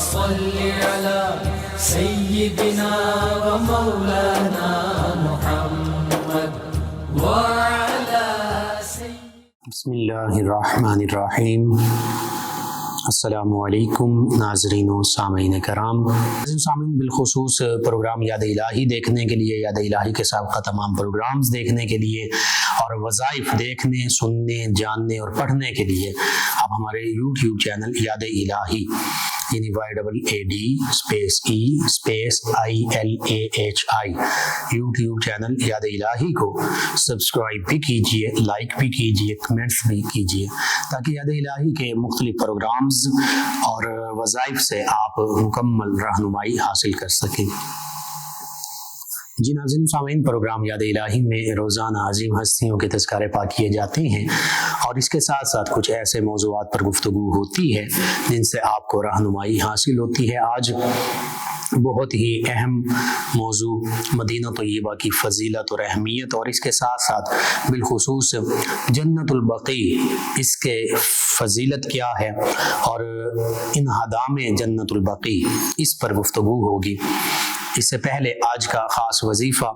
صل على سيدنا ومولانا محمد وعلى بسم اللہ الرحمن الرحیم۔ السلام علیکم ناظرین و سامعین کرام۔ سامعین، بالخصوص پروگرام یاد الہی دیکھنے کے لیے، یاد الہی کے سابقہ تمام پروگرامز دیکھنے کے لیے اور وظائف دیکھنے، سننے، جاننے اور پڑھنے کے لیے آپ ہمارے یوٹیوب چینل یاد الہی یعنی YAADSPACE یوٹیوب چینل یاد الہی کو سبسکرائب بھی کیجئے، لائک بھی کیجئے، کمنٹس بھی کیجئے، تاکہ یاد الہی کے مختلف پروگرامز اور وظائف سے آپ مکمل رہنمائی حاصل کر سکیں۔ جی ناظرین سامعین، پروگرام یاد الہی میں روزانہ عظیم ہستیوں کے تذکرے پاک کیے جاتے ہیں اور اس کے ساتھ ساتھ کچھ ایسے موضوعات پر گفتگو ہوتی ہے جن سے آپ کو رہنمائی حاصل ہوتی ہے۔ آج بہت ہی اہم موضوع مدینہ طیبہ کی فضیلت اور اہمیت، اور اس کے ساتھ ساتھ بالخصوص جنت البقیع، اس کے فضیلت کیا ہے اور انہدام جنت البقیع، اس پر گفتگو ہوگی۔ اس سے پہلے آج کا خاص وظیفہ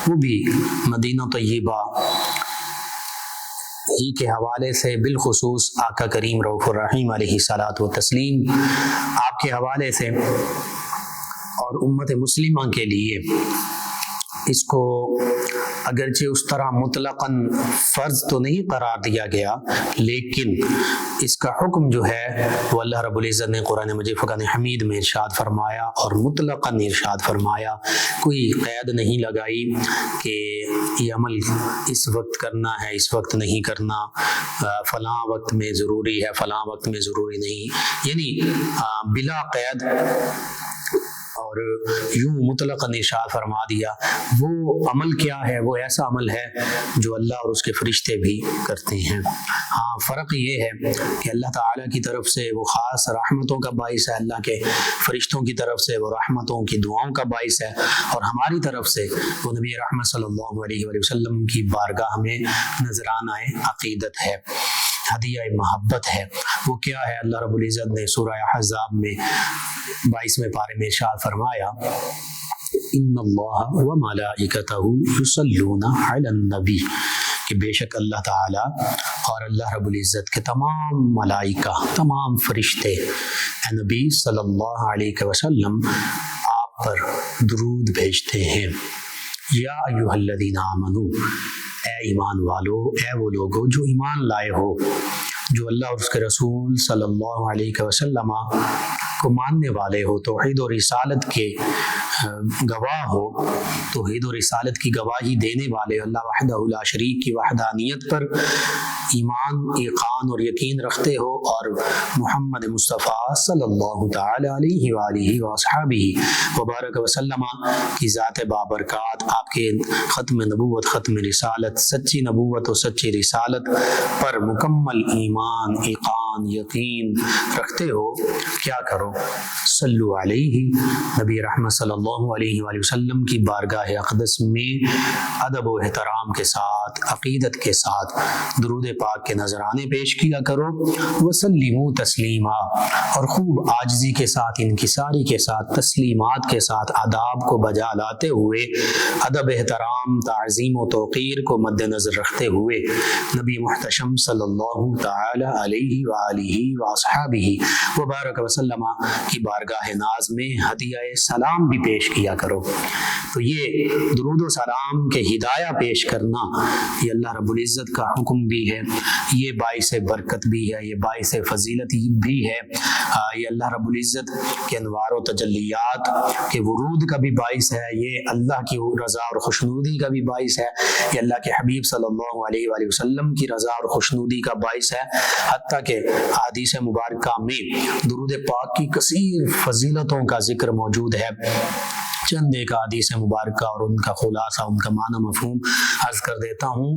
وہ بھی مدینہ طیبہ ہی کے حوالے سے، بالخصوص آقا کریم رؤوف الرحیم علیہ الصلاۃ والتسلیم آپ کے حوالے سے اور امت مسلمہ کے لیے۔ اس کو اگرچہ اس طرح مطلقاً فرض تو نہیں قرار دیا گیا، لیکن اس کا حکم جو ہے وہ اللہ رب العزت نے قرآن مجید فرقان حمید میں ارشاد فرمایا اور مطلقاً ارشاد فرمایا، کوئی قید نہیں لگائی کہ یہ عمل اس وقت کرنا ہے، اس وقت نہیں کرنا، فلاں وقت میں ضروری ہے، فلاں وقت میں ضروری نہیں، یعنی بلا قید اور یوں مطلق ارشاد فرما دیا۔ وہ عمل کیا ہے؟ وہ ایسا عمل ہے جو اللہ اور اس کے فرشتے بھی کرتے ہیں۔ ہاں، فرق یہ ہے کہ اللہ تعالیٰ کی طرف سے وہ خاص رحمتوں کا باعث ہے، اللہ کے فرشتوں کی طرف سے وہ رحمتوں کی دعاؤں کا باعث ہے، اور ہماری طرف سے وہ نبی رحمت صلی اللہ علیہ وآلہ وسلم کی بارگاہ میں نذرانہ عقیدت ہے، ہدیہ محبت ہے۔ وہ کیا ہے؟ اللہ رب العزت نے سورہ احزاب میں 22ویں پارے میں ارشاد فرمایا، ان اللہ وملائکتہ یصلون علی النبی، کہ بے شک اللہ تعالی اور اللہ رب العزت کے تمام ملائکہ، تمام فرشتے اے نبی صلی اللہ علیہ وسلم آپ پر درود بھیجتے ہیں۔ یا ایھا الذین آمنو، اے ایمان والو، اے وہ لوگو جو ایمان لائے ہو، جو اللہ اور اس کے رسول صلی اللہ علیہ وسلم کو ماننے والے ہو، توحید و رسالت کے گواہ ہو، توحید و رسالت کی گواہی دینے والے، اللہ وحدہ لا شریک کی وحدانیت پر ایمان، ایقان اور یقین رکھتے ہو، اور محمد مصطفیٰ صلی اللہ تعالی علیہ وآلہ وصحبہ وبارک وسلم کی ذات بابرکات، آپ کے ختم نبوت، ختم رسالت، سچی نبوت و سچی رسالت پر مکمل ایمان، ایقان، یقین رکھتے ہو، کیا کرو؟ صلو علیہ، نبی رحمت صلی اللہ علیہ وآلہ وسلم کی بارگاہ اقدس میں ادب و احترام کے ساتھ، عقیدت کے ساتھ درود پاک کے نذرانے پیش کیا کرو۔ وسلموا تسلیما، اور خوب عاجزی کے ساتھ، انکساری کے ساتھ، تسلیمات کے ساتھ، آداب کو بجا لاتے ہوئے، ادب، احترام، تعظیم و توقیر کو مد نظر رکھتے ہوئے نبی محتشم صلی اللہ تعالی علیہ وآلہ وصحبہ وبارک وسلم کی بارگاہ ناز میں ہدیہ سلام بھی پیش کیا کرو۔ تو یہ درود و سلام کے ہدایہ پیش کرنا یہ اللہ رب العزت کا حکم بھی ہے، یہ باعث برکت بھی ہے، یہ باعث فضیلت بھی ہے، یہ اللہ رب العزت کے انوار و تجلیات کے ورود کا بھی باعث ہے، یہ اللہ کی رضا اور خوشنودی کا بھی باعث ہے، یہ اللہ کے حبیب صلی اللہ علیہ وآلہ وسلم کی رضا اور خوشنودی کا باعث ہے، حتیٰ کہ احادیث مبارکہ میں درود پاک کی کثیر فضیلتوں کا ذکر موجود ہے۔ چند ایک حدیث مبارکہ اور ان کا خلاصہ، ان کا معنی مفہوم عرض کر دیتا ہوں۔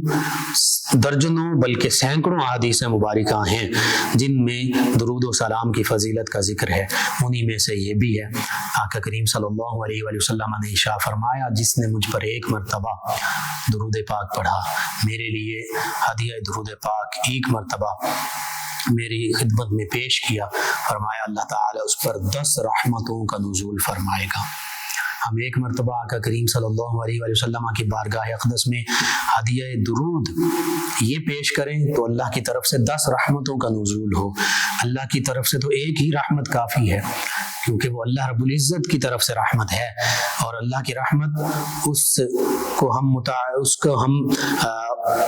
درجنوں بلکہ سینکڑوں حدیث مبارکہ ہیں جن میں درود و سلام کی فضیلت کا ذکر ہے، انہی میں سے یہ بھی ہے۔ آقا کریم صلی اللہ علیہ وآلہ وسلم نے ارشاد فرمایا، جس نے مجھ پر ایک مرتبہ درود پاک پڑھا، میرے لیے ہدیہ درود پاک ایک مرتبہ میری خدمت میں پیش کیا، فرمایا اللہ تعالیٰ اس پر 10 رحمتوں کا نزول فرمائے گا۔ ہم ایک مرتبہ آقا کریم صلی اللہ علیہ وآلہ وسلم کی بارگاہ اقدس میں ہدیہ درود یہ پیش کریں تو اللہ کی طرف سے 10 رحمتوں کا نزول ہو۔ اللہ کی طرف سے تو ایک ہی رحمت کافی ہے، کیونکہ وہ اللہ رب العزت کی طرف سے رحمت ہے، اور اللہ کی رحمت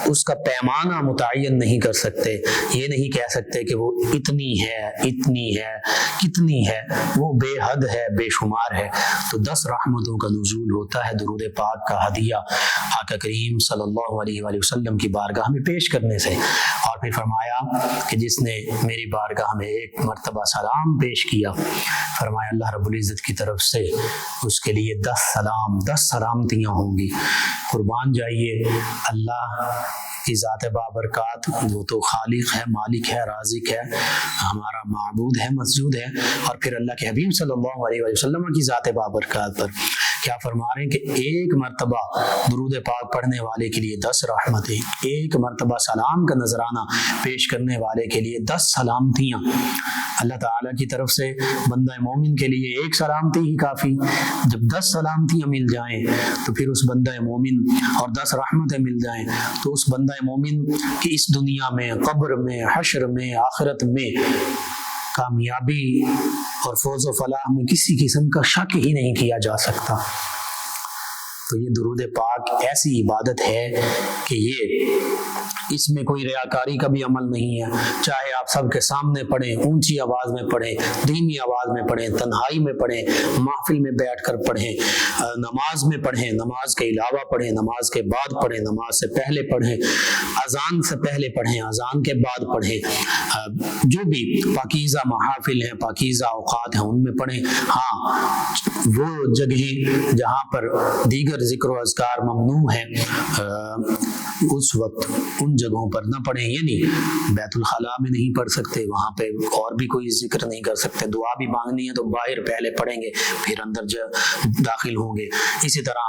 اس کا پیمانہ متعین نہیں کر سکتے، یہ نہیں کہہ سکتے کہ وہ اتنی ہے، اتنی ہے، کتنی ہے، وہ بے حد ہے، بے شمار ہے۔ تو 10 رحمتوں کا نزول ہوتا ہے درود پاک کا ہدیہ آقا کریم صلی اللہ علیہ وآلہ وسلم کی بارگاہ میں پیش کرنے سے۔ اور پھر فرمایا کہ جس نے میری بارگاہ میں ایک مرتبہ سلام پیش کیا، فرمایا اللہ رب العزت کی طرف سے اس کے لیے 10 سلامتیاں ہوں گی۔ قربان جائیے اللہ کی ذات بابرکات، وہ تو خالق ہے، مالک ہے، رازق ہے، ہمارا معبود ہے، مسجود ہے، اور پھر اللہ کے حبیب صلی اللہ علیہ وآلہ وسلم کی ذات بابرکات پر کیا فرما رہے ہیں کہ ایک مرتبہ درود پاک پڑھنے والے کے لیے 10 رحمتیں، ایک مرتبہ سلام کا نذرانہ پیش کرنے والے کے لیے 10 سلامتیاں۔ اللہ تعالیٰ کی طرف سے بندہ مومن کے لیے ایک سلامتی ہی کافی، جب 10 سلامتیاں مل جائیں تو پھر اس بندہ مومن، اور 10 رحمتیں مل جائیں تو اس بندہ مومن کی اس دنیا میں، قبر میں، حشر میں، آخرت میں کامیابی اور فوز و فلاح میں کسی قسم کا شک ہی نہیں کیا جا سکتا۔ تو یہ درود پاک ایسی عبادت ہے کہ اس میں کوئی ریاکاری کا بھی عمل نہیں ہے، چاہے آپ سب کے سامنے پڑھیں، اونچی آواز میں پڑھیں، دھیمی آواز میں پڑھیں، تنہائی میں پڑھیں، محفل میں بیٹھ کر پڑھیں، نماز میں پڑھیں، نماز کے علاوہ پڑھیں، نماز کے بعد پڑھیں، نماز سے پہلے پڑھیں، اذان سے پہلے پڑھیں، اذان کے بعد پڑھیں، جو بھی پاکیزہ محافل ہیں، پاکیزہ اوقات ہیں ان میں پڑھیں۔ ہاں وہ جگہیں جہاں پر دیگر ذکر و اذکار ممنوع ہیں اس وقت ان جگہوں پر نہ پڑھیں، یعنی بیت الخلاء میں نہیں پڑھ سکتے، وہاں پہ اور بھی کوئی ذکر نہیں کر سکتے، دعا بھی مانگنی ہے تو باہر پہلے پڑھیں گے پھر اندر داخل ہوں گے۔ اسی طرح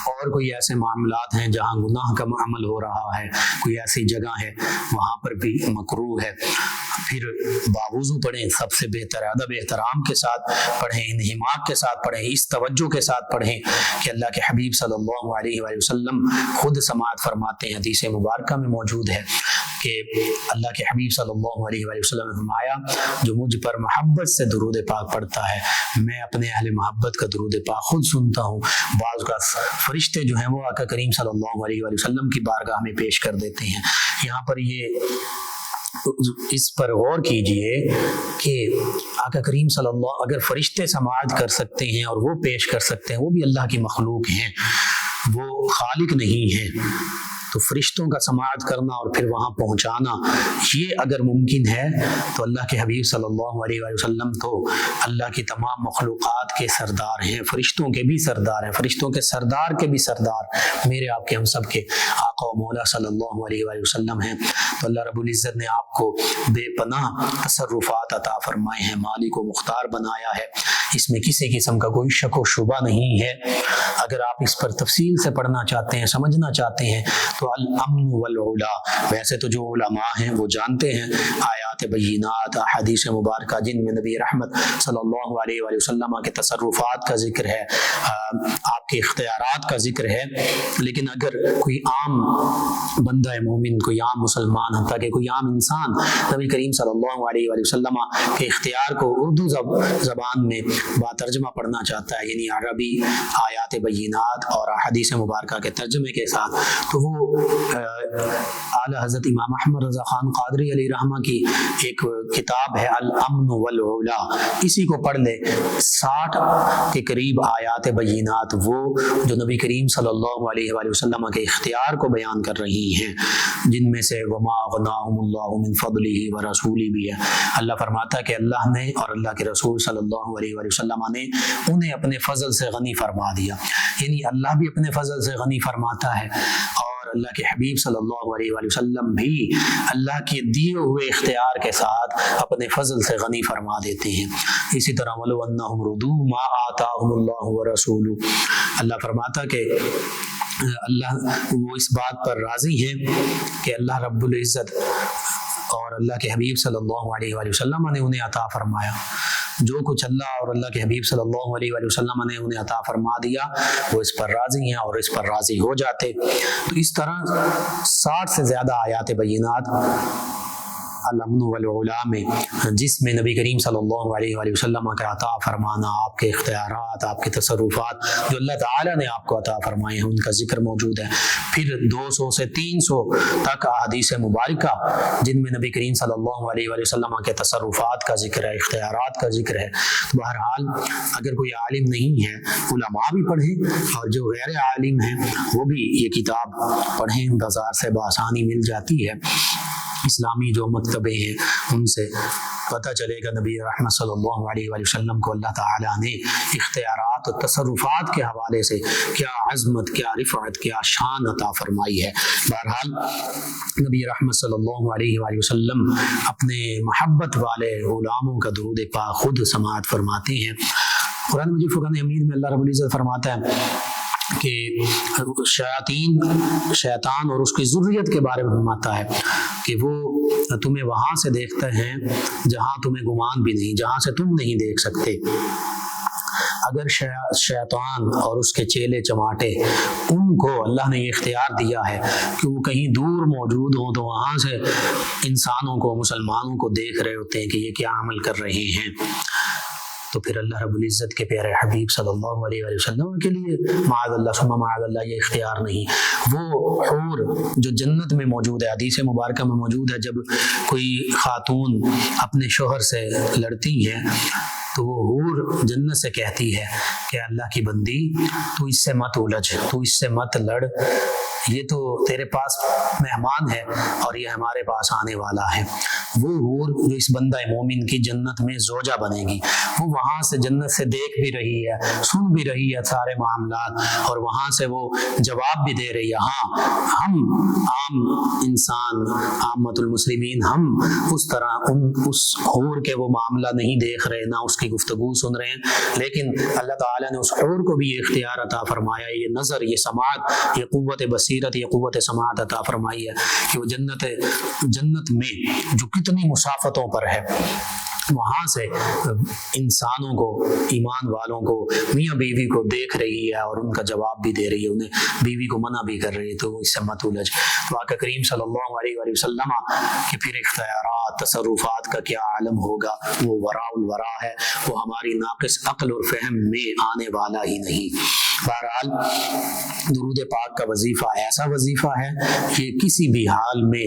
اور کوئی ایسے معاملات ہیں جہاں گناہ کا عمل ہو رہا ہے، کوئی ایسی جگہ ہے وہاں پر بھی مکروہ ہے، پھر باوضو پڑھیں، سب سے بہتر ادب احترام کے ساتھ پڑھیں، انہماک کے ساتھ پڑھیں، اس توجہ کے ساتھ پڑھیں کہ اللہ کے حبیب صلی اللہ علیہ وآلہ وسلم خود سماعت فرماتے ہیں، حدیث مبارکہ میں موجود ہے کہ اللہ کے حبیب صلی اللہ علیہ وآلہ وسلم نے فرمایا جو مجھ پر محبت سے درود پاک پڑھتا ہے میں اپنے اہل محبت کا درود پاک خود سنتا ہوں۔ بعض کا فرشتے جو ہیں وہ آقا کریم صلی اللہ علیہ وآلہ وسلم کی بارگاہ میں پیش کر دیتے ہیں۔ یہاں پر اس پر غور کیجئے کہ آقا کریم صلی اللہ، اگر فرشتے سماعت کر سکتے ہیں اور وہ پیش کر سکتے ہیں، وہ بھی اللہ کی مخلوق ہیں، وہ خالق نہیں ہیں، تو فرشتوں کا سماعت کرنا اور پھر وہاں پہنچانا یہ اگر ممکن ہے تو اللہ کے حبیب صلی اللہ علیہ وآلہ وسلم تو اللہ کی تمام مخلوقات کے سردار ہیں، فرشتوں کے بھی سردار ہیں، فرشتوں کے سردار کے بھی سردار میرے آپ کے ہم سب کے آقا و مولا صلی اللہ علیہ وآلہ وسلم ہیں۔ تو اللہ رب العزت نے آپ کو بے پناہ تصرفات عطا فرمائے ہیں، مالک و مختار بنایا ہے، اس میں کسی قسم کا کوئی شک و شبہ نہیں ہے۔ اگر آپ اس پر تفصیل سے پڑھنا چاہتے ہیں، سمجھنا چاہتے ہیں تو الامن والعلا، ویسے تو جو علماء ہیں وہ جانتے ہیں آیات بینات، احادیث مبارکہ جن میں نبی رحمت صلی اللہ علیہ وآلہ وسلم کے تصرفات کا ذکر ہے، آپ کے اختیارات کا ذکر ہے، لیکن اگر کوئی عام بندہ مومن، کوئی عام مسلمان، حتیٰ کہ کوئی عام انسان نبی کریم صلی اللہ علیہ وآلہ وسلم کے اختیار کو اردو زبان میں با ترجمہ پڑھنا چاہتا ہے، یعنی عربی آیات بینات اور احادیث مبارکہ کے ترجمے کے ساتھ، تو وہ اعلیٰ حضرت امام احمد رضا خان قادری علیہ رحمہ کی ایک کتاب ہے الامن والعلا، اسی کو پڑھ لے۔ 60 کے قریب آیات بینات وہ جو نبی کریم صلی اللہ علیہ وآلہ وسلم کے اختیار کو بیان کر رہی ہیں، جن میں سے وما اغناہم اللہ من فضلہ ورسولہ بھی ہے۔ اللہ فرماتا ہے کہ اللہ نے اور اللہ کے رسول صلی اللہ علیہ وآلہ وسلم نے انہیں اپنے فضل سے غنی فرما دیا، یعنی اللہ بھی اپنے فضل سے غنی فرماتا ہے اور اللہ کے حبیب صلی اللہ علیہ وآلہ وسلم بھی اللہ کے دیے ہوئے اختیار کے ساتھ اپنے فضل سے غنی فرما دیتے ہیں۔ اسی طرح وَلَوْ أَنَّهُمْ رُضُوا مَا آتَاهُمُ اللَّهُ وَرَسُولُهُ، اللہ فرماتا کہ اللہ وہ اس بات پر راضی ہیں کہ اللہ رب العزت اور اللہ کے حبیب صلی اللہ علیہ وآلہ وسلم نے انہیں عطا فرمایا، جو کچھ اللہ اور اللہ کے حبیب صلی اللہ علیہ وآلہ وسلم نے انہیں عطا فرما دیا وہ اس پر راضی ہیں اور اس پر راضی ہو جاتے۔ تو اس طرح 60 سے زیادہ آیات بینات الامن والعلا میں، جس میں نبی کریم صلی اللہ علیہ وآلہ وسلم کا عطا فرمانا، آپ کے اختیارات، آپ کے تصرفات جو اللہ تعالیٰ نے آپ کو عطا فرمائے ہیں ان کا ذکر موجود ہے۔ پھر 200 سے 300 تک احادیث مبارکہ جن میں نبی کریم صلی اللہ علیہ وآلہ وسلم کے تصرفات کا ذکر ہے، اختیارات کا ذکر ہے۔ تو بہرحال اگر کوئی عالم نہیں ہے، علماء بھی پڑھیں اور جو غیر عالم ہیں وہ بھی یہ کتاب پڑھیں، بازار سے بآسانی مل جاتی ہے۔ اسلامی جو مکتبے ہیں ان سے پتہ چلے گا نبی رحمت صلی اللہ علیہ وآلہ وسلم کو اللہ تعالیٰ نے اختیارات اور تصرفات کے حوالے سے کیا عظمت، کیا رفعت، کیا شان عطا فرمائی ہے۔ بہرحال نبی رحمت صلی اللہ علیہ وآلہ وسلم اپنے محبت والے غلاموں کا درود پاک خود سماعت فرماتے ہیں۔ قرآن مجید فرقان حمید میں اللہ رب العزت فرماتا ہے کہ شیطان اور اس کی ذریت کے بارے میں فرماتا ہے کہ وہ تمہیں وہاں سے دیکھتے ہیں جہاں تمہیں گمان بھی نہیں، جہاں سے تم نہیں دیکھ سکتے۔ اگر شیطان اور اس کے چیلے چماٹے ان کو اللہ نے یہ اختیار دیا ہے کہ وہ کہیں دور موجود ہوں تو وہاں سے انسانوں کو، مسلمانوں کو دیکھ رہے ہوتے ہیں کہ یہ کیا عمل کر رہے ہیں، تو پھر اللہ رب العزت کے پیارے حبیب صلی اللہ علیہ وآلہ وسلم کے لیے معاذ اللہ ثم معاذ اللہ یہ اختیار نہیں۔ وہ حور جو جنت میں موجود ہے، حدیث مبارکہ میں موجود ہے، جب کوئی خاتون اپنے شوہر سے لڑتی ہے تو وہ حور جنت سے کہتی ہے کہ اللہ کی بندی تو اس سے مت الجھ، تو اس سے مت لڑ، یہ تو تیرے پاس مہمان ہے اور یہ ہمارے پاس آنے والا ہے۔ وہ حور جو اس بندہ مومن کی جنت میں زوجہ بنے گی، وہ وہاں سے جنت سے دیکھ بھی رہی ہے، سن بھی رہی ہے سارے معاملات، اور وہاں سے وہ جواب بھی دے رہی ہے۔ ہاں ہم عام انسان، عامت المسلمین، ہم اس طرح اس حور کے وہ معاملہ نہیں دیکھ رہے، نہ اس کی گفتگو سن رہے ہیں، لیکن اللہ تعالیٰ نے اس حور کو بھی یہ اختیار عطا فرمایا، یہ نظر، یہ سماعت، یہ قوت بصیرت، یہ قوت سماعت عطا فرمائی ہے کہ وہ جنت میں جو کتنی مسافتوں پر ہے، وہاں سے انسانوں کو، ایمان والوں کو، میاں بیوی کو دیکھ رہی ہے اور ان کا جواب بھی دے رہی ہے، انہیں بیوی کو منع بھی کر رہی ہے، تو اس سے مت الجھ۔ تو آقا کریم صلی اللہ علیہ وآلہ وسلم کہ پھر اختیارات، تصرفات کا کیا عالم ہوگا، وہ وراء الورا ہے، وہ ہماری ناقص عقل اور فہم میں آنے والا ہی نہیں۔ بہرحال درود پاک کا وظیفہ ایسا وظیفہ ہے کہ کسی بھی حال میں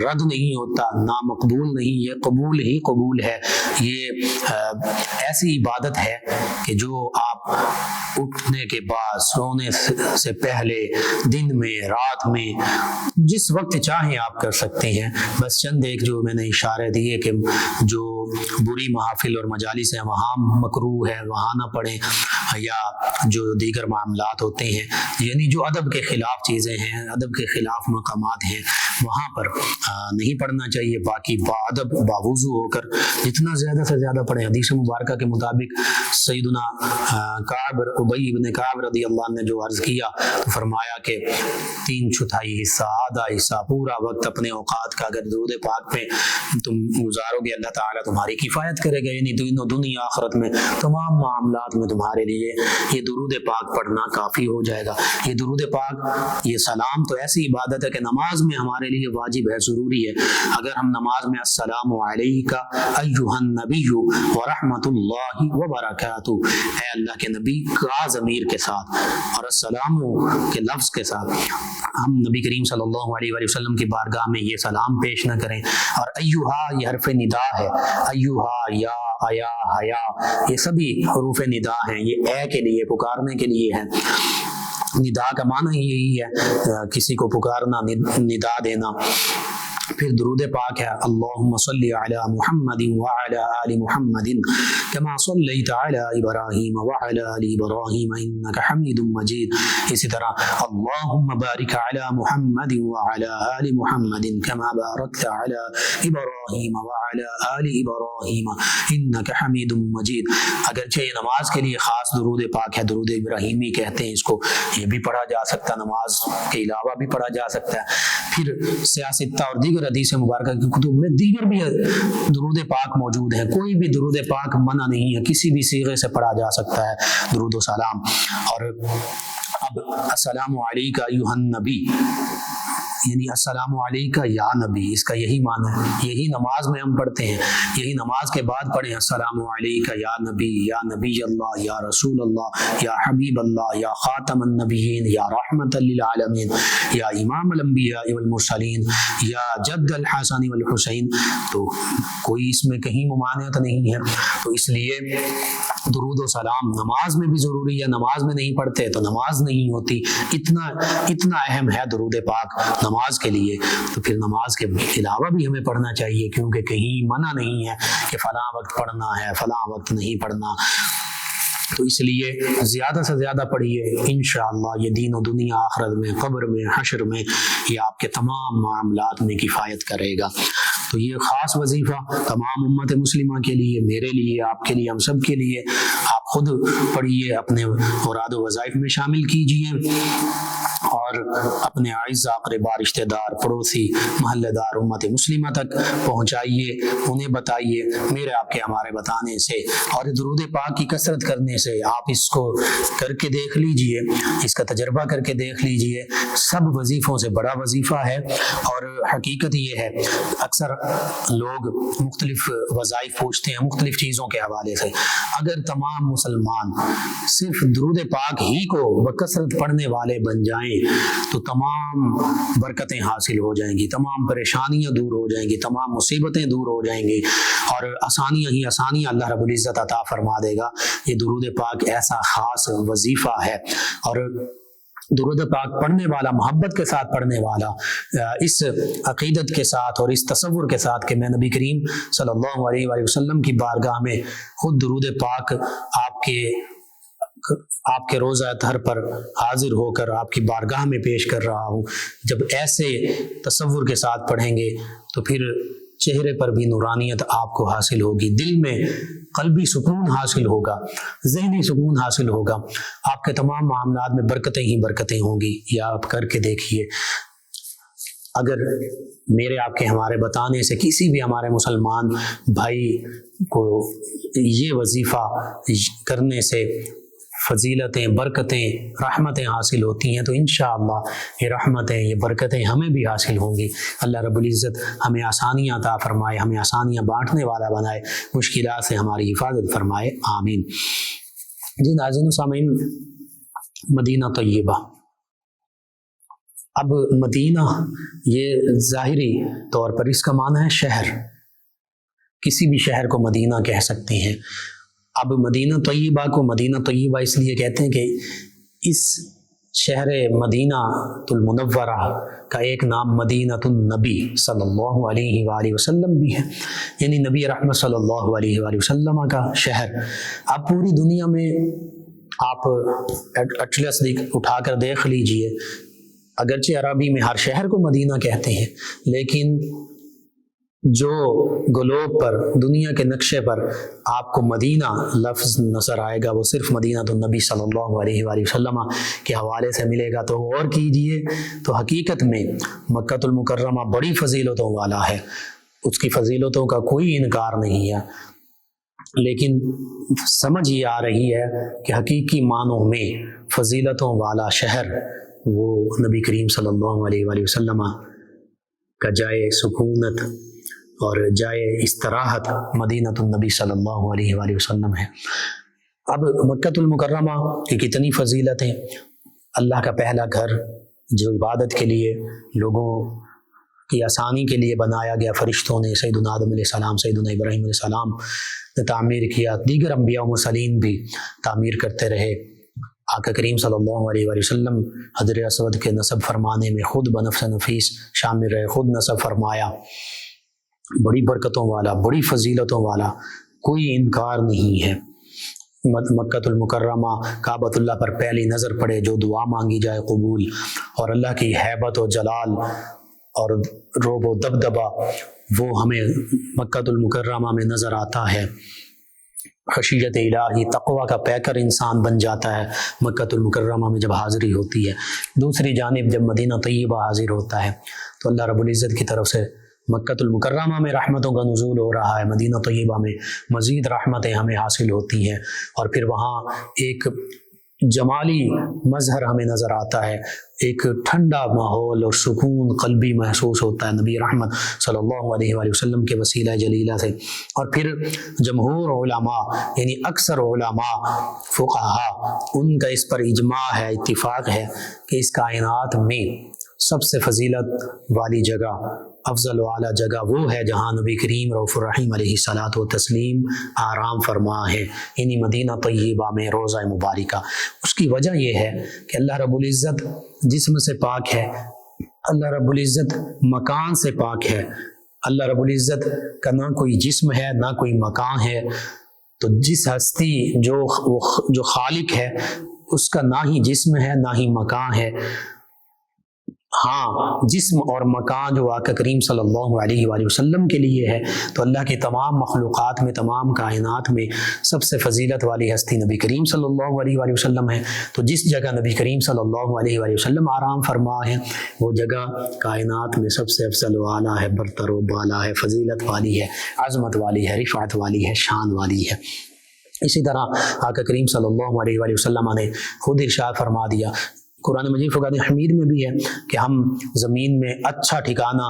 رد نہیں ہوتا، نامقبول نہیں، یہ قبول ہی قبول ہے۔ یہ ایسی عبادت ہے کہ جو آپ اٹھنے کے بعد، سونے سے پہلے، دن میں، رات میں، جس وقت چاہیں آپ کر سکتے ہیں۔ بس چند ایک جو میں نے اشارے دیے کہ جو بری محافل اور مجالس ہیں وہاں مکروہ ہے، وہاں نہ پڑھیں، یا جو دیگر معاملات ہوتے ہیں، یعنی جو ادب کے خلاف چیزیں ہیں، ادب کے خلاف مقامات ہیں، وہاں پر نہیں پڑھنا چاہیے۔ باقی باادب، باوضو ہو کر جتنا زیادہ سے زیادہ پڑھیں۔ حدیث مبارکہ کے مطابق سیدنا ابی بن کعب رضی اللہ عنہ نے جو عرض کیا تو فرمایا کہ 3/4 حصہ، آدھا حصہ، پورا وقت اپنے اوقات کا اگر درود پاک پہ تم گزارو گے، اللہ تعالیٰ تمہاری کفایت کرے گا، یعنی دنیا آخرت میں تمام معاملات میں تمہارے لیے یہ درود پاک پڑھنا کافی ہو جائے گا۔ یہ درود پاک، یہ سلام تو ایسی عبادت ہے کہ نماز میں ہمارے لیے واجب ہے، ضروری ہے۔ اگر ہم نماز میں السلام علیکہ ایھا النبی ورحمۃ اللہ وبرکاتہ، اے اللہ کے نبی کا ضمیر کے ساتھ اور السلام کے لفظ کے ساتھ ہم نبی کریم صلی اللہ علیہ وآلہ وسلم کی بارگاہ میں یہ سلام پیش نہ کریں۔ اور ایھا یہ حرف ندا ہے، ایھا، یا، آیا، حیا، یہ سبھی حروف ندا ہیں، یہ اے کے لیے، پکارنے کے لیے ہے۔ ندا کا معنی یہی ہے کسی کو پکارنا، ندا دینا۔ پھر درود پاک ہے اللہم صلی علی محمد وعلی آل محمد کما صلیت علی ابراہیم وعلی آل ابراہیم انک حمید مجید۔ اسی طرح اللہم بارک علی محمد وعلی آل محمد کما بارکت علی ابراہیم وعلی آل ابراہیم انک حمید مجید۔ اگرچہ یہ نماز کے لیے خاص درود پاک ہے، درود ابراہیمی کہتے ہیں اس کو، یہ بھی پڑھا جا سکتا، نماز کے علاوہ بھی پڑھا جا سکتا ہے۔ پھر سیاستہ اور دیگر دیگر حدیث مبارکہ کی کتب میں دیگر بھی درود پاک موجود ہیں. کوئی بھی درود پاک منع نہیں ہے, کسی بھی صیغے سے پڑھا جا سکتا ہے درود و سلام. اور اب السلام علیکہ ایھا النبی یعنی السلام علیکہ یا نبی, اس کا یہی معنی ہے. یہی نماز میں ہم پڑھتے ہیں, یہی نماز کے بعد پڑھیں السلام علیکہ یا نبی اللہ, یا رسول اللہ, یا حبیب اللہ, یا خاتم النبیین, یا رحمت للعالمین, یا امام الانبیاء والمرسلین, یا جد الحسن والحسین. تو کوئی اس میں کہیں ممانعت نہیں ہے. تو اس لیے درود و سلام نماز میں بھی ضروری ہے, نماز میں نہیں پڑھتے تو نماز نہیں ہوتی. اتنا اہم ہے درود پاک نماز کے لیے. تو پھر نماز کے علاوہ بھی ہمیں پڑھنا چاہیے, کیونکہ کہیں منع نہیں ہے کہ فلاں وقت پڑھنا ہے, فلاں وقت نہیں پڑھنا. تو اس لیے زیادہ سے زیادہ پڑھیے, انشاءاللہ یہ دین و دنیا آخرت میں, قبر میں, حشر میں یہ آپ کے تمام معاملات میں کفایت کرے گا. تو یہ خاص وظیفہ تمام امت مسلمہ کے لیے, میرے لیے, آپ کے لیے, ہم سب کے لیے. آپ خود پڑھیے, اپنے اوراد و وظائف میں شامل کیجیے, اور اپنے اعزاء اقربا, رشتہ دار, پڑوسی, محلے دار امت مسلمہ تک پہنچائیے, انہیں بتائیے. میرے آپ کے ہمارے بتانے سے اور درود پاک کی کثرت کرنے سے آپ اس کو کر کے دیکھ لیجئے, اس کا تجربہ کر کے دیکھ لیجئے. سب وظیفوں سے بڑا وظیفہ ہے. اور حقیقت یہ ہے, اکثر لوگ مختلف وظائف پوچھتے ہیں مختلف چیزوں کے حوالے سے. اگر تمام مسلمان صرف درود پاک ہی کو بکثرت پڑھنے والے بن جائیں تو تمام برکتیں حاصل ہو جائیں گی, تمام پریشانیاں دور ہو جائیں گی, تمام مصیبتیں دور ہو جائیں گی, اور آسانیاں ہی آسانیاں اللہ رب العزت عطا فرما دے گا. یہ درود پاک ایسا خاص وظیفہ ہے. اور درود پاک پڑھنے والا, محبت کے ساتھ پڑھنے والا, اس عقیدت کے ساتھ اور اس تصور کے ساتھ کہ میں نبی کریم صلی اللہ علیہ وآلہ وسلم کی بارگاہ میں خود درود پاک آپ کے روزہ اطہر پر حاضر ہو کر آپ کی بارگاہ میں پیش کر رہا ہوں, جب ایسے تصور کے ساتھ پڑھیں گے تو پھر چہرے پر بھی نورانیت آپ کو حاصل ہوگی, دل میں قلبی سکون حاصل ہوگا, ذہنی سکون حاصل ہوگا. آپ کے تمام معاملات میں برکتیں ہی برکتیں ہوں گی. یا آپ کر کے دیکھیے. اگر میرے آپ کے ہمارے بتانے سے کسی بھی ہمارے مسلمان بھائی کو یہ وظیفہ کرنے سے فضیلتیں, برکتیں, رحمتیں حاصل ہوتی ہیں, تو انشاءاللہ یہ رحمتیں, یہ برکتیں ہمیں بھی حاصل ہوں گی. اللہ رب العزت ہمیں آسانیاں عطا فرمائے, ہمیں آسانیاں بانٹنے والا بنائے, مشکلات سے ہماری حفاظت فرمائے, آمین. جی ناظرین و سامعین, مدینہ طیبہ. اب مدینہ یہ ظاہری طور پر اس کا معنی ہے شہر, کسی بھی شہر کو مدینہ کہہ سکتے ہیں. اب مدینہ طیبہ کو مدینہ طیبہ اس لیے کہتے ہیں کہ اس شہر مدینہ المنورہ کا ایک نام مدینہ النبی صلی اللہ علیہ وآلہ وسلم بھی ہے, یعنی نبی رحمت صلی اللہ علیہ وآلہ وسلم کا شہر. اب پوری دنیا میں آپ اٹلس اٹھا کر دیکھ لیجئے, اگرچہ عربی میں ہر شہر کو مدینہ کہتے ہیں, لیکن جو گلوب پر, دنیا کے نقشے پر آپ کو مدینہ لفظ نظر آئے گا وہ صرف مدینہ النبی صلی اللہ علیہ وآلہ وسلم کے حوالے سے ملے گا. تو غور کیجئے, تو حقیقت میں مکہ المکرمہ بڑی فضیلتوں والا ہے, اس کی فضیلتوں کا کوئی انکار نہیں ہے, لیکن سمجھ یہ آ رہی ہے کہ حقیقی معنوں میں فضیلتوں والا شہر وہ نبی کریم صلی اللہ علیہ وآلہ وسلم کا جائے سکونت اور جائے استراحت مدینہ النبی صلی اللہ علیہ وآلہ وسلم ہے. اب مکہ المکرمہ کی کتنی فضیلتیں, اللہ کا پہلا گھر جو عبادت کے لیے لوگوں کی آسانی کے لیے بنایا گیا, فرشتوں نے سیدنا آدم علیہ السلام, سیدنا ابراہیم علیہ السلام نے تعمیر کیا, دیگر انبیاء و مرسلین بھی تعمیر کرتے رہے. آقا کریم صلی اللہ علیہ وآلہ وسلم حضر اسود کے نصب فرمانے میں خود بنفس نفیس شامل رہے, خود نصب فرمایا. بڑی برکتوں والا, بڑی فضیلتوں والا, کوئی انکار نہیں ہے. مکہ المکرمہ کعبۃ اللہ پر پہلی نظر پڑے, جو دعا مانگی جائے قبول, اور اللہ کی ہیبت و جلال اور رعب و دبدبہ وہ ہمیں مکہ المکرمہ میں نظر آتا ہے. خشیت الہی, تقوی کا پیکر انسان بن جاتا ہے مکہ المکرمہ میں جب حاضری ہوتی ہے. دوسری جانب جب مدینہ طیبہ حاضر ہوتا ہے تو اللہ رب العزت کی طرف سے مکۃ المکرمہ میں رحمتوں کا نزول ہو رہا ہے، مدینہ طیبہ میں مزید رحمتیں ہمیں حاصل ہوتی ہیں، اور پھر وہاں ایک جمالی مظہر ہمیں نظر آتا ہے، ایک ٹھنڈا ماحول اور سکون قلبی محسوس ہوتا ہے نبی رحمت صلی اللہ علیہ وآلہ وسلم کے وسیلہ جلیلہ سے۔ اور پھر جمہور علماء یعنی اکثر علماء فقہاء ان کا اس پر اجماع ہے، اتفاق ہے کہ اس کائنات میں سب سے فضیلت والی جگہ، افضل و اعلیٰ جگہ وہ ہے جہاں نبی کریم رؤوف الرحیم علیہ الصلاۃ والتسلیم آرام فرما ہے، یعنی مدینہ طیبہ میں روضہ مبارکہ۔ اس کی وجہ یہ ہے کہ اللہ رب العزت جسم سے پاک ہے، اللہ رب العزت مکان سے پاک ہے، اللہ رب العزت کا نہ کوئی جسم ہے نہ کوئی مکان ہے۔ تو جس ہستی جو خالق ہے اس کا نہ ہی جسم ہے نہ ہی مکان ہے۔ ہاں جسم اور مکان جو آقا کریم صلی اللہ علیہ وآلہ وسلم کے لیے ہے، تو اللہ کے تمام مخلوقات میں، تمام کائنات میں سب سے فضیلت والی ہستی نبی کریم صلی اللہ علیہ وآلہ وسلم ہے۔ تو جس جگہ نبی کریم صلی اللہ علیہ وآلہ وسلم آرام فرما ہے وہ جگہ کائنات میں سب سے افضل و اعلیٰ ہے، برتر و بالا ہے، فضیلت والی ہے، عظمت والی ہے، رفعت والی ہے، شان والی ہے۔ اسی طرح آقا کریم صلی اللہ علیہ وآلہ وسلم نے خود ارشاد فرما دیا، قرآن مجید فرقان حمید میں بھی ہے کہ ہم زمین میں اچھا ٹھکانہ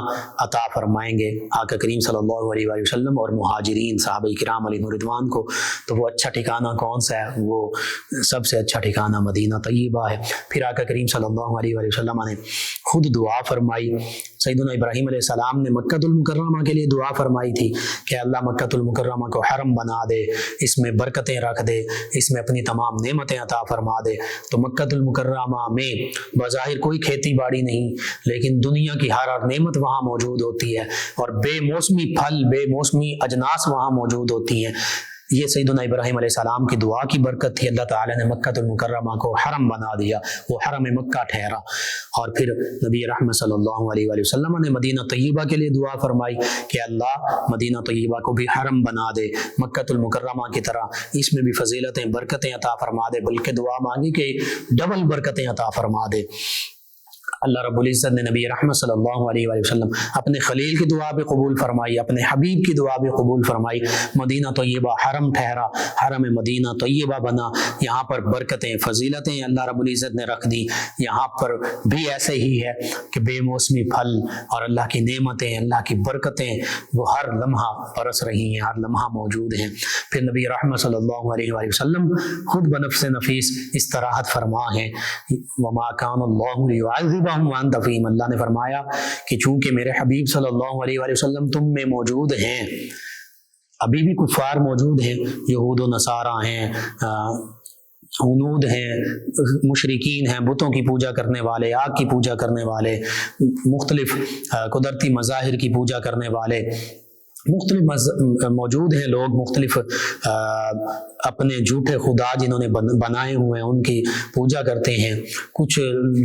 عطا فرمائیں گے آقا کریم صلی اللہ علیہ وآلہ وسلم اور مہاجرین صحابہ کرام علیہم رضوان کو۔ تو وہ اچھا ٹھکانہ کون سا ہے؟ وہ سب سے اچھا ٹھکانہ مدینہ طیبہ ہے۔ پھر آقا کریم صلی اللہ علیہ وآلہ وسلم نے خود دعا فرمائی، سیدنا ابراہیم علیہ السلام نے مکۃ المکرمہ کے لیے دعا فرمائی تھی کہ اللہ مکۃ المکرمہ کو حرم بنا دے، اس میں برکتیں رکھ دے، اس میں اپنی تمام نعمتیں عطا فرما دے۔ تو مکۃ المکرمہ میں بظاہر کوئی کھیتی باڑی نہیں، لیکن دنیا کی ہر نعمت وہاں موجود ہوتی ہے، اور بے موسمی پھل، بے موسمی اجناس وہاں موجود ہوتی ہیں۔ یہ سیدنا ابراہیم علیہ السلام کی دعا کی برکت تھی، اللہ تعالیٰ نے مکۃ المکرمہ کو حرم بنا دیا، وہ حرم مکہ ٹھہرا۔ اور پھر نبی رحمت صلی اللہ علیہ وآلہ وسلم نے مدینہ طیبہ کے لیے دعا فرمائی کہ اللہ مدینہ طیبہ کو بھی حرم بنا دے مکۃ المکرمہ کی طرح، اس میں بھی فضیلتیں، برکتیں عطا فرما دے، بلکہ دعا مانگی کہ ڈبل برکتیں عطا فرما دے۔ اللہ رب العزت نے نبی رحمت صلی اللہ علیہ وآلہ وسلم اپنے خلیل کی دعا بھی قبول فرمائی، اپنے حبیب کی دعا بھی قبول فرمائی۔ مدینہ طیبہ حرم ٹھہرا، حرم مدینہ طیبہ بنا، یہاں پر برکتیں، فضیلتیں اللہ رب العزت نے رکھ دی۔ یہاں پر بھی ایسے ہی ہے کہ بے موسمی پھل اور اللہ کی نعمتیں، اللہ کی برکتیں وہ ہر لمحہ برس رہی ہیں، ہر لمحہ موجود ہیں۔ پھر نبی رحمت صلی اللہ علیہ وآلہ وسلم خود بنفس نفیس استراحت فرما ہیں، وما کان اللہ لیعذبہم وانت فیہم، اللہ نے فرمایا کہ چونکہ میرے حبیب صلی اللہ علیہ وآلہ وسلم تم میں موجود ہیں، ابھی بھی کفار موجود ہیں، یہود و نصارہ ہیں، ہنود ہیں، مشرکین ہیں، بتوں کی پوجا کرنے والے، آگ کی پوجا کرنے والے، مختلف قدرتی مظاہر کی پوجا کرنے والے، مختلف موجود ہیں لوگ، مختلف اپنے جھوٹے خدا جنہوں نے بنائے ہوئے ہیں ان کی پوجا کرتے ہیں۔ کچھ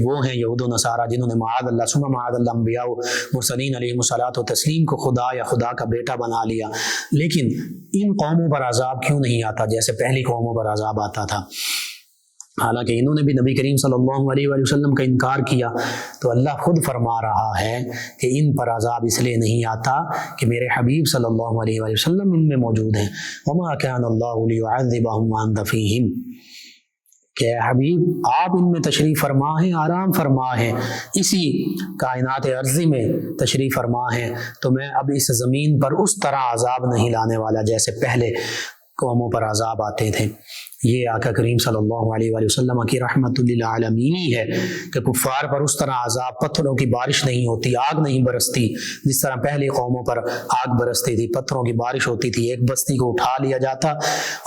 وہ ہیں یہود و نصارہ جنہوں نے معاذ اللہ ثم معاذ اللہ انبیاء و مرسلین علیہم الصلاۃ والتسلیم کو خدا یا خدا کا بیٹا بنا لیا۔ لیکن ان قوموں پر عذاب کیوں نہیں آتا جیسے پہلی قوموں پر عذاب آتا تھا؟ حالانکہ انہوں نے بھی نبی کریم صلی اللہ علیہ وآلہ وسلم کا انکار کیا، تو اللہ خود فرما رہا ہے کہ ان پر عذاب اس لیے نہیں آتا کہ میرے حبیب صلی اللہ علیہ وآلہ وسلم ان میں موجود ہیں۔ وما كان الله ليعذبهم وانت فيهم، کہ حبیب آپ ان میں تشریف فرما ہیں، آرام فرما ہیں، اسی کائنات ارضی میں تشریف فرما ہیں، تو میں اب اس زمین پر اس طرح عذاب نہیں لانے والا جیسے پہلے قوموں پر عذاب آتے تھے۔ یہ آقا کریم صلی اللہ علیہ وآلہ وسلم کی رحمت للعالمین ہے کہ کفار پر اس طرح عذاب، پتھروں کی بارش نہیں ہوتی، آگ نہیں برستی جس طرح پہلی قوموں پر آگ برستی تھی، پتھروں کی بارش ہوتی تھی، ایک بستی کو اٹھا لیا جاتا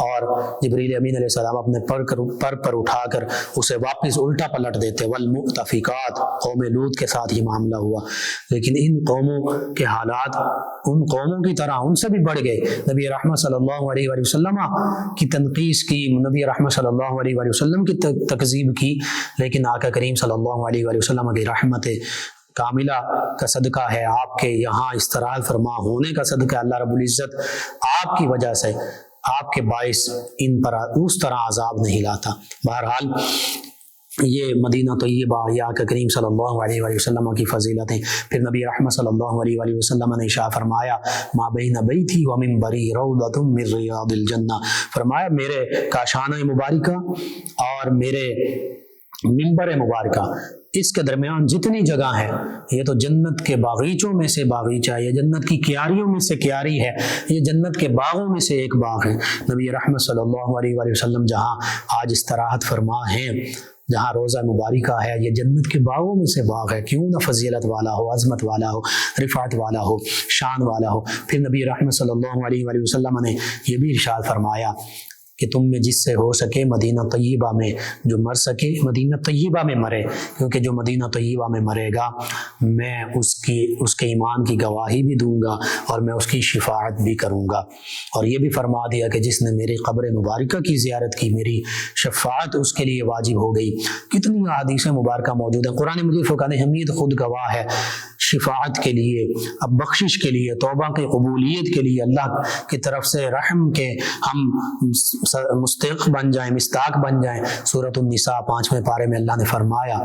اور جبریل امین علیہ السلام اپنے پر اٹھا کر اسے واپس الٹا پلٹ دیتے۔ والمؤتفقات، قوم لوط کے ساتھ یہ معاملہ ہوا، لیکن ان قوموں کے حالات ان قوموں کی طرح ان سے بھی بڑھ گئے۔ نبی رحمت صلی اللہ علیہ وآلہ وسلم کی تنقیص کی، نبی رحمت صلی اللہ علیہ وآلہ وسلم کی تکذیب کی، لیکن آقا کریم صلی اللہ علیہ وآلہ وسلم کی رحمت کاملہ کا صدقہ ہے، آپ کے یہاں استراحت فرما ہونے کا صدقہ، اللہ رب العزت آپ کی وجہ سے، آپ کے باعث ان پر اس طرح عذاب نہیں لاتا۔ بہرحال یہ مدینہ طیبہ یا آقا کریم صلی اللہ علیہ وآلہ وسلم کی فضیلتیں. پھر نبی رحمت صلی اللہ علیہ وآلہ وسلم نے ارشاد فرمایا ما بین بیتی و منبری روضۃ من ریاض الجنہ، فرمایا میرے کاشانہ مبارکہ اور میرے منبر مبارکہ اس کے درمیان جتنی جگہ ہے یہ تو جنت کے باغیچوں میں سے باغیچہ ہے، یہ جنت کی کیاریوں میں سے کیاری ہے، یہ جنت کے باغوں میں سے ایک باغ ہے. نبی رحمت صلی اللہ علیہ وآلہ وسلم جہاں آج استراحت فرما ہیں، جہاں روزہ مبارکہ ہے، یہ جنت کے باغوں میں سے باغ ہے، کیوں نہ فضیلت والا ہو، عظمت والا ہو، رفعت والا ہو، شان والا ہو. پھر نبی رحمت صلی اللہ علیہ وآلہ وسلم نے یہ بھی ارشاد فرمایا کہ تم میں جس سے ہو سکے مدینہ طیبہ میں جو مر سکے مدینہ طیبہ میں مرے، کیونکہ جو مدینہ طیبہ میں مرے گا میں اس کے ایمان کی گواہی بھی دوں گا اور میں اس کی شفاعت بھی کروں گا. اور یہ بھی فرما دیا کہ جس نے میری قبر مبارکہ کی زیارت کی میری شفاعت اس کے لیے واجب ہو گئی. کتنی احادیث مبارکہ موجود ہیں. قرآن مجید فرقان حمید خود گواہ ہے شفاعت کے لیے، اب بخشش کے لیے، توبہ کی قبولیت کے لیے، اللہ کی طرف سے رحم کے ہم مستحق بن جائیں، مستاق بن جائیں. سورۃ النساء 5ویں پارے میں اللہ نے فرمایا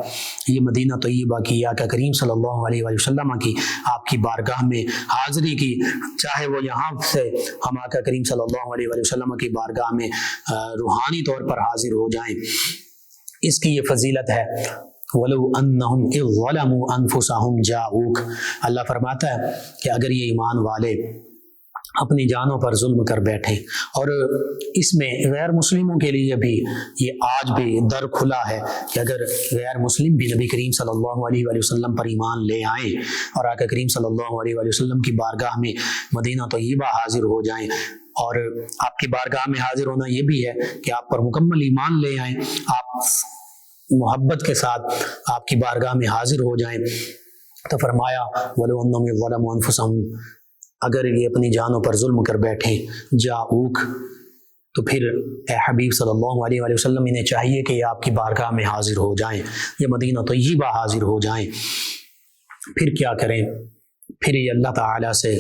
یہ مدینہ طیبہ کی آقا کریم صلی اللہ علیہ وآلہ وسلم کی آپ کی بارگاہ میں حاضری کی، چاہے وہ یہاں سے ہم آقا کریم صلی اللہ علیہ وآلہ وسلم کی بارگاہ میں روحانی طور پر حاضر ہو جائیں. اس کی یہ فضیلت ہے. وَلَوْ أَنَّهُمْ إِذْ ظَلَمُوا أَنفُسَهُمْ جَاءُوكَ، اللہ فرماتا ہے کہ اگر یہ ایمان والے اپنی جانوں پر ظلم کر بیٹھے، اور اس میں غیر مسلموں کے لیے بھی یہ آج بھی در کھلا ہے کہ اگر غیر مسلم بھی نبی کریم صلی اللہ علیہ وآلہ وسلم پر ایمان لے آئیں اور آقا کریم صلی اللہ علیہ وآلہ وسلم کی بارگاہ میں مدینہ طیبہ حاضر ہو جائیں، اور آپ کی بارگاہ میں حاضر ہونا یہ بھی ہے کہ آپ پر مکمل ایمان لے آئیں، آپ محبت کے ساتھ آپ کی بارگاہ میں حاضر ہو جائیں. تو فرمایا وَلَوْ أَنَّهُمْ ظَلَمُوا أَنفُسَهُمْ، اگر یہ اپنی جانوں پر ظلم کر بیٹھیں جاؤک، تو پھر اے حبیب صلی اللہ علیہ وآلہ وسلم انہیں چاہیے کہ یہ آپ کی بارگاہ میں حاضر ہو جائیں، یہ مدینہ طیبہ حاضر ہو جائیں. پھر کیا کریں؟ پھر یہ اللہ تعالیٰ سے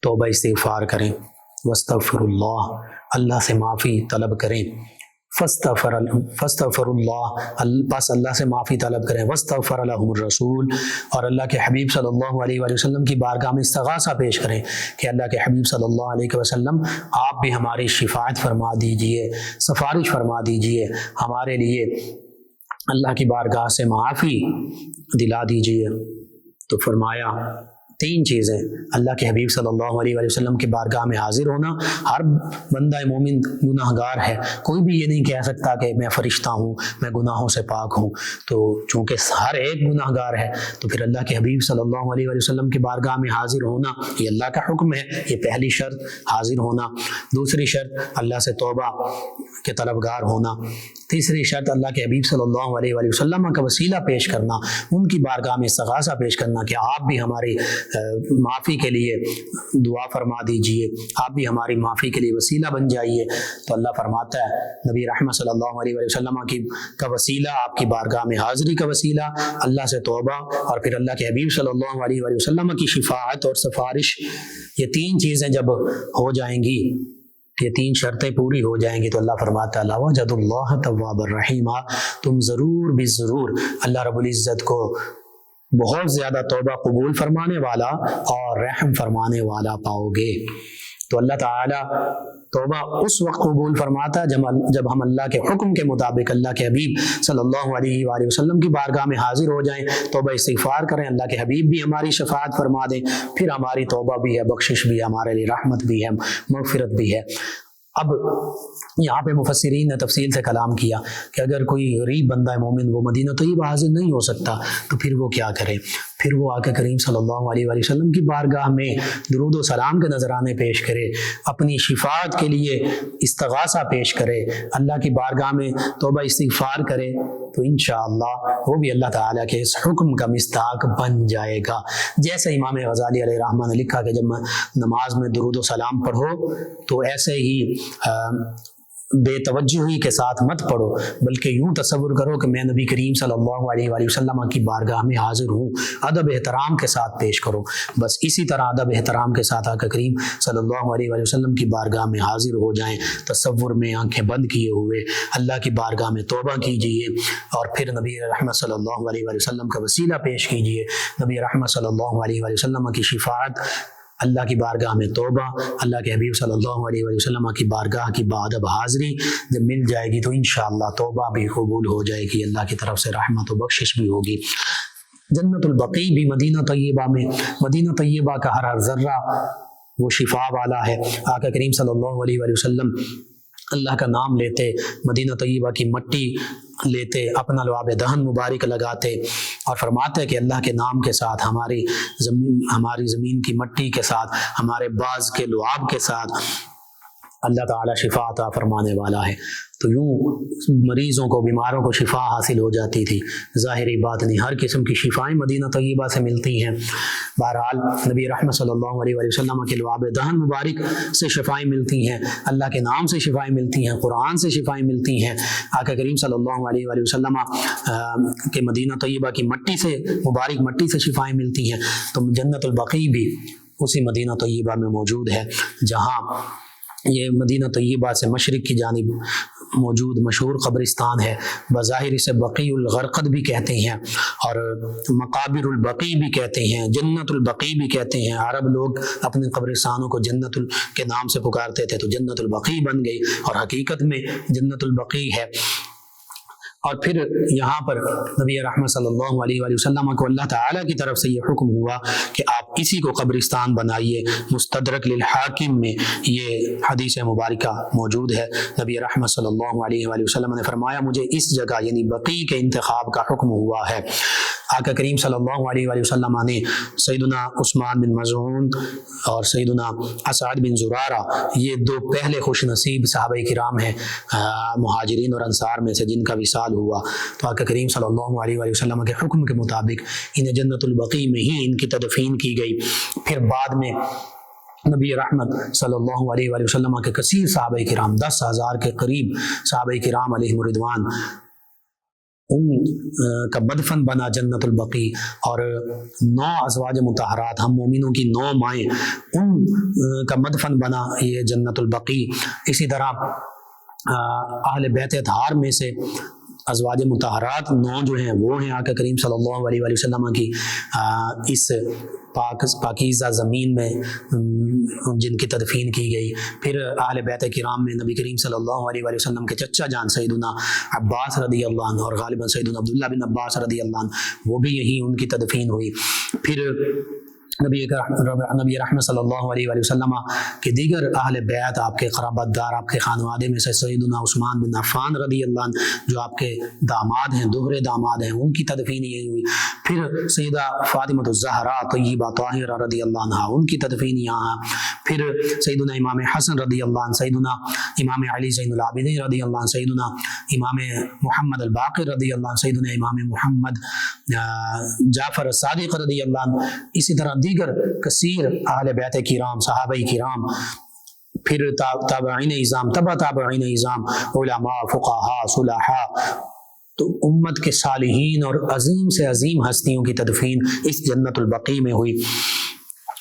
توبہ استغفار کریں، واستغفر اللہ سے معافی طلب کریں، فاستغفر اللہ، بس اللہ سے معافی طلب کریں، واستغفر لهم الرسول، اور اللہ کے حبیب صلی اللہ علیہ وآلہ وسلم کی بارگاہ میں استغاثہ پیش کریں کہ اللہ کے حبیب صلی اللہ علیہ وسلم آپ بھی ہماری شفاعت فرما دیجئے، سفارش فرما دیجئے، ہمارے لیے اللہ کی بارگاہ سے معافی دلا دیجئے. تو فرمایا 3 چیزیں، اللہ کے حبیب صلی اللہ علیہ وآلہ وسلم کی بارگاہ میں حاضر ہونا. ہر بندہ مومن گناہ گار ہے، کوئی بھی یہ نہیں کہہ سکتا کہ میں فرشتہ ہوں، میں گناہوں سے پاک ہوں. تو چونکہ ہر ایک گناہ گار ہے تو پھر اللہ کے حبیب صلی اللہ علیہ وآلہ وسلم کی بارگاہ میں حاضر ہونا یہ اللہ کا حکم ہے، یہ پہلی شرط حاضر ہونا. دوسری شرط اللہ سے توبہ کے طلبگار ہونا. تیسری شرط اللہ کے حبیب صلی اللہ علیہ وآلہ وسلم کا وسیلہ پیش کرنا، ان کی بارگاہ میں استغاثہ پیش کرنا کہ آپ بھی ہماری معافی کے لیے دعا فرما دیجئے، آپ بھی ہماری معافی کے لیے وسیلہ بن جائیے. تو اللہ فرماتا ہے نبی رحمت صلی اللہ علیہ وآلہ وسلم کا وسیلہ، آپ کی بارگاہ میں حاضری کا وسیلہ، اللہ سے توبہ، اور پھر اللہ کے حبیب صلی اللہ علیہ وآلہ وسلم کی شفاعت اور سفارش. یہ 3 چیزیں جب ہو جائیں گی، یہ 3 شرطیں پوری ہو جائیں گی، تو اللہ فرماتا ہے لَوَجَدُ اللَّهَ تَوَّابًا رَحِيمًا، تم ضرور بھی ضرور اللہ رب العزت کو بہت زیادہ توبہ قبول فرمانے والا اور رحم فرمانے والا پاؤ گے. تو اللہ تعالیٰ توبہ اس وقت قبول فرماتا ہے جب ہم اللہ کے حکم کے مطابق اللہ کے حبیب صلی اللہ علیہ وآلہ وسلم کی بارگاہ میں حاضر ہو جائیں، توبہ استغفار کریں، اللہ کے حبیب بھی ہماری شفاعت فرما دیں، پھر ہماری توبہ بھی ہے، بخشش بھی ہے، ہمارے لیے رحمت بھی ہے، مغفرت بھی ہے. اب یہاں پہ مفسرین نے تفصیل سے کلام کیا کہ اگر کوئی غریب بندہ مومن وہ مدینہ طیبہ حاضر نہیں ہو سکتا تو پھر وہ کیا کرے؟ پھر وہ آقا کریم صلی اللہ علیہ وآلہ وسلم کی بارگاہ میں درود و سلام کے نذرانے پیش کرے، اپنی شفاعت کے لیے استغاثہ پیش کرے، اللہ کی بارگاہ میں توبہ استغفار کرے، تو انشاءاللہ وہ بھی اللہ تعالیٰ کے اس حکم کا مصداق بن جائے گا. جیسے امام غزالی علیہ الرحمہ نے لکھا کہ جب نماز میں درود و سلام پڑھو تو ایسے ہی بے توجہی کے ساتھ مت پڑھو، بلکہ یوں تصور کرو کہ میں نبی کریم صلی اللہ علیہ وآلہ وسلم کی بارگاہ میں حاضر ہوں، ادب احترام کے ساتھ پیش کرو۔ بس اسی طرح ادب احترام کے ساتھ آقا کریم صلی اللہ علیہ وآلہ وسلم کی بارگاہ میں حاضر ہو جائیں، تصور میں آنکھیں بند کیے ہوئے اللہ کی بارگاہ میں توبہ کیجئے، اور پھر نبی رحمت صلی اللہ علیہ وآلہ وسلم کا وسیلہ پیش کیجئے، نبی رحمت صلی اللہ علیہ وآلہ وسلم کی شفاعت، اللہ کی بارگاہ میں توبہ، اللہ کے حبیب صلی اللہ علیہ وآلہ وسلم کی بارگاہ کی بادب حاضری جب مل جائے گی تو انشاءاللہ توبہ بھی قبول ہو جائے گی، اللہ کی طرف سے رحمت و بخشش بھی ہوگی۔ جنت البقیع بھی مدینہ طیبہ میں، مدینہ طیبہ کا ہر ذرہ وہ شفا والا ہے۔ آقا کریم صلی اللہ علیہ وآلہ وسلم اللہ کا نام لیتے، مدینہ طیبہ کی مٹی لیتے، اپنا لعاب دہن مبارک لگاتے اور فرماتے کہ اللہ کے نام کے ساتھ، ہماری زمین کی مٹی کے ساتھ، ہمارے باز کے لعاب کے ساتھ اللہ تعالی شفا عطا فرمانے والا ہے۔ تو یوں مریضوں کو، بیماروں کو شفا حاصل ہو جاتی تھی، ظاہری بات نہیں، ہر قسم کی شفائیں مدینہ طیبہ سے ملتی ہیں۔ بہرحال نبی رحمت صلی اللہ علیہ وآلہ وسلم کے لعاب دہن مبارک سے شفائیں ملتی ہیں، اللہ کے نام سے شفائیں ملتی ہیں، قرآن سے شفائیں ملتی ہیں، آقا کریم صلی اللہ علیہ وآلہ وسلم کے مدینہ طیبہ کی مٹی سے، مبارک مٹی سے شفائیں ملتی ہیں۔ تو جنت البقیع بھی اسی مدینہ طیبہ میں موجود ہے، جہاں یہ مدینہ طیبہ سے مشرق کی جانب موجود مشہور قبرستان ہے، بظاہر اسے بقیع الغرقد بھی کہتے ہیں اور مقابر البقیع بھی کہتے ہیں، جنت البقیع بھی کہتے ہیں۔ عرب لوگ اپنے قبرستانوں کو جنت کے نام سے پکارتے تھے، تو جنت البقیع بن گئی اور حقیقت میں جنت البقیع ہے۔ اور پھر یہاں پر نبی رحمت صلی اللہ علیہ وآلہ وسلم کو اللہ تعالیٰ کی طرف سے یہ حکم ہوا کہ آپ اسی کو قبرستان بنائیے۔ مستدرک للحاکم میں یہ حدیث مبارکہ موجود ہے، نبی رحمت صلی اللہ علیہ وآلہ وسلم نے فرمایا مجھے اس جگہ یعنی بقیع کے انتخاب کا حکم ہوا ہے۔ آقا کریم صلی اللہ علیہ وآلہ وسلم نے سیدنا عثمان بن مظعون اور سیدنا اسعد بن زرارہ، یہ دو پہلے خوش نصیب صحابہ کرام ہیں مہاجرین اور انصار میں سے جن کا وصال ہوا، تو آقا کریم صلی اللہ علیہ وآلہ وسلم کے حکم کے مطابق انہیں جنت البقیع میں ہی ان کی تدفین کی گئی۔ پھر بعد میں نبی رحمت صلی اللہ علیہ وآلہ وسلم کے کثیر صحابہ کرام، 10,000 کے قریب صحابہ کرام علیہم الرضوان، ان کا مدفن بنا جنت البقیع، اور 9 ازواج مطہرات، ہم مومنوں کی 9 مائیں، ان کا مدفن بنا یہ جنت البقیع۔ اسی طرح اہل بیت اطہار میں سے ازواج مطہرات 9 جو ہیں وہ ہیں آقا کریم صلی اللہ علیہ وآلہ وسلم کی اس پاکیزہ زمین میں جن کی تدفین کی گئی۔ پھر اہل بیت کرام میں نبی کریم صلی اللہ علیہ وآلہ وسلم کے چچا جان سیدنا عباس رضی اللہ عنہ اور غالباً سیدنا عبداللہ بن عباس رضی اللہ عنہ، وہ بھی یہیں ان کی تدفین ہوئی۔ پھر نبی رحمت صلی اللہ علیہ وآلہ وسلم کے دیگر اہل بیت، آپ کے قرابت دار، آپ کے خانوادے میں سے سیدنا عثمان بن عفان رضی اللہ عنہ جو آپ کے داماد ہیں، دوہرے داماد ہیں، ان کی تدفین یہی ہوئی۔ پھر سیدہ فاطمہ الزہراء طیبہ طاہرہ رضی اللہ عنہ، ان کی تدفین یہاں۔ پھر سیدنا امام حسن رضی اللہ عنہ، سیدنا امام علی زین العابدین رضی اللہ عنہ، سیدنا امام محمد الباقر رضی اللہ عنہ، سیدنا امام محمد جعفر الصادق رضی اللہ عنہ، اسی طرح دیگر کثیر اہل بیت کرام، صحابہ کرام، پھر تابعین اعظام، تبع تابعین اعظام، علماء، فقہاء، صلحاء، تو امت کے صالحین اور عظیم سے عظیم ہستیوں کی تدفین اس جنت البقیع میں ہوئی۔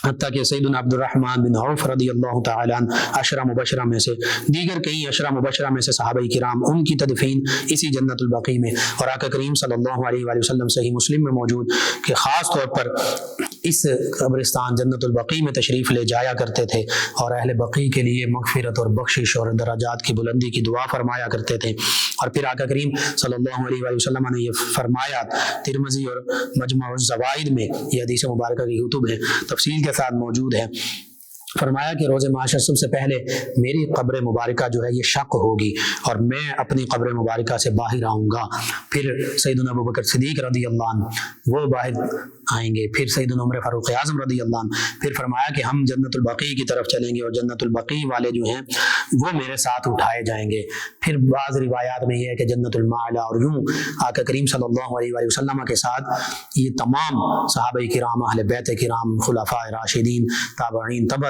حتیٰ کہ سیدنا عبد الرحمن بن عوف رضی اللہ تعالیٰ عنہ، عشرہ مبشرہ میں سے، دیگر کئی عشرہ مبشرہ میں سے صحابہ کرام، ان کی تدفین اسی جنت البقیع میں۔ اور آقا کریم صلی اللہ علیہ وآلہ وسلم صحیح مسلم میں موجود کہ خاص طور پر اس قبرستان جنت البقیع میں تشریف لے جایا کرتے تھے اور اہل بقیع کے لیے مغفرت اور بخشش اور درجات کی بلندی کی دعا فرمایا کرتے تھے۔ اور پھر آقا کریم صلی اللہ علیہ وآلہ وسلم نے یہ فرمایا، ترمذی اور مجمع الزوائد میں یہ حدیث مبارکہ کی کتب ہے، تفصیل کے ساتھ موجود ہے، فرمایا کہ روز محشر سب سے پہلے میری قبر مبارکہ جو ہے یہ شق ہوگی اور میں اپنی قبر مبارکہ سے باہر آؤں گا۔ پھر سیدنا ابوبکر صدیق رضی اللہ عنہ وہ باہر آئیں گے، پھر سیدنا عمر فاروق اعظم رضی اللہ عنہ، پھر فرمایا کہ ہم جنت البقیع کی طرف چلیں گے اور جنت البقیع والے جو ہیں وہ میرے ساتھ اٹھائے جائیں گے۔ پھر بعض روایات میں یہ ہے کہ جنت المعلا، اور یوں آقا کریم صلی اللہ علیہ وآلہ وسلم کے ساتھ یہ تمام صحابہ کرام، اہل بیت کرام، خلفاء راشدین، تابعین، تبع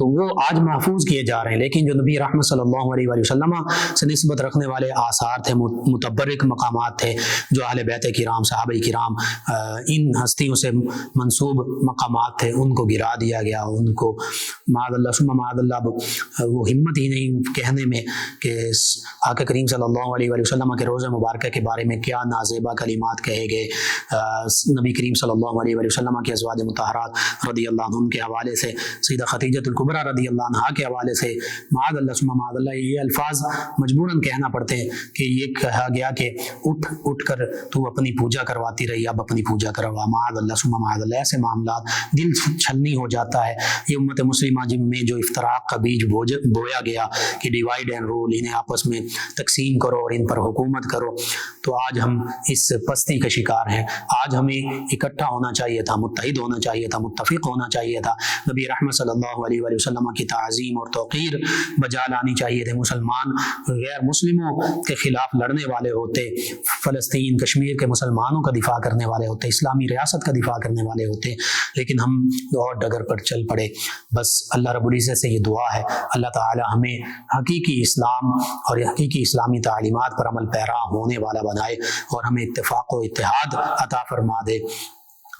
تو وہ آج محفوظ کیے جا رہے ہیں. لیکن جو نبی رحمت صلی اللہ علیہ وآلہ وسلم سے نسبت رکھنے والے آثار تھے، متبرک مقامات تھے، جو اہل بیت کرام، صحابہ کرام، ان ہستیوں سے منسوب مقامات تھے، ان کو گرا دیا گیا. ان کو معاذ اللہ ثم معاذ اللہ وہ ہمت ہی نہیں کہنے میں کہ آقا کریم صلی اللہ علیہ وآلہ وسلم کے روزہ مبارکہ کے بارے میں کیا نازیبا کلمات کہے گئے. نبی کریم صلی اللہ علیہ وآلہ وسلم کے ازواج مطہرات رضی اللہ عنہ کے حوالے سے، سیدہ خدیجہ الکبریٰ رضی اللہ عنہا کے حوالے سے معاذ اللہ ثم معاذ اللہ یہ الفاظ مجبوراً کہنا پڑتے ہیں کہ یہ کہا گیا کہ اٹھ کر تو اپنی پوجا کرواتی رہی، اب اپنی پوجا کروا. معاذ اللہ ثم معاذ اللہ ایسے معاملات دل چھلنی ہو جاتا ہے. یہ امت مسلمہ جن میں جو افتراق کا بیج بویا گیا کہ ڈیوائیڈ اینڈ رول، انہیں آپس میں تقسیم کرو اور ان پر حکومت کرو، تو آج ہم اس پستی کا شکار ہیں. آج ہمیں اکٹھا ہونا چاہیے تھا، متحد ہونا چاہیے تھا، متفق ہونا چاہیے تھا. نبی رحمت صلی اللہ علیہ وآلہ وسلم کی تعظیم اور توقیر بجا لانی چاہیے تھے. مسلمان غیر مسلموں کے خلاف لڑنے والے ہوتے، فلسطین کشمیر کے مسلمانوں کا دفاع کرنے والے ہوتے، اسلامی ریاست کا دفاع کرنے والے ہوتے، لیکن ہم اور ڈگر پر چل پڑے. بس اللہ رب العزت سے یہ دعا ہے، اللہ تعالی ہمیں حقیقی اسلام اور حقیقی اسلامی تعلیمات پر عمل پیرا ہونے والا بنائے اور ہمیں اتفاق و اتحاد عطا فرما دے.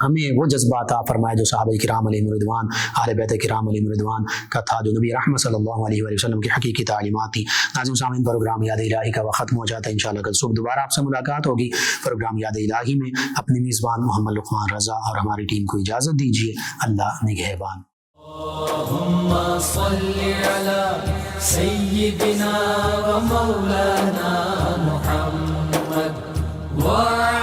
ہمیں وہ جذبہ عطا فرمائے جو صحابہ کرام علیہم رضوان، اہل بیت کرام علیہم رضوان کا تھا، جو نبی رحمت صلی اللہ علیہ وآلہ وسلم کی حقیقی تعلیمات تھی. ناظرین سامعین، پروگرام یاد الہی کا وقت ختم ہو جاتا ہے. انشاءاللہ کل صبح دوبارہ آپ سے ملاقات ہوگی پروگرام یاد الہی میں. اپنی میزبان محمد لقمان رضا اور ہماری ٹیم کو اجازت دیجیے. اللہ نگہبان. اللهم صل على سيدنا ومولانا محمد وعلى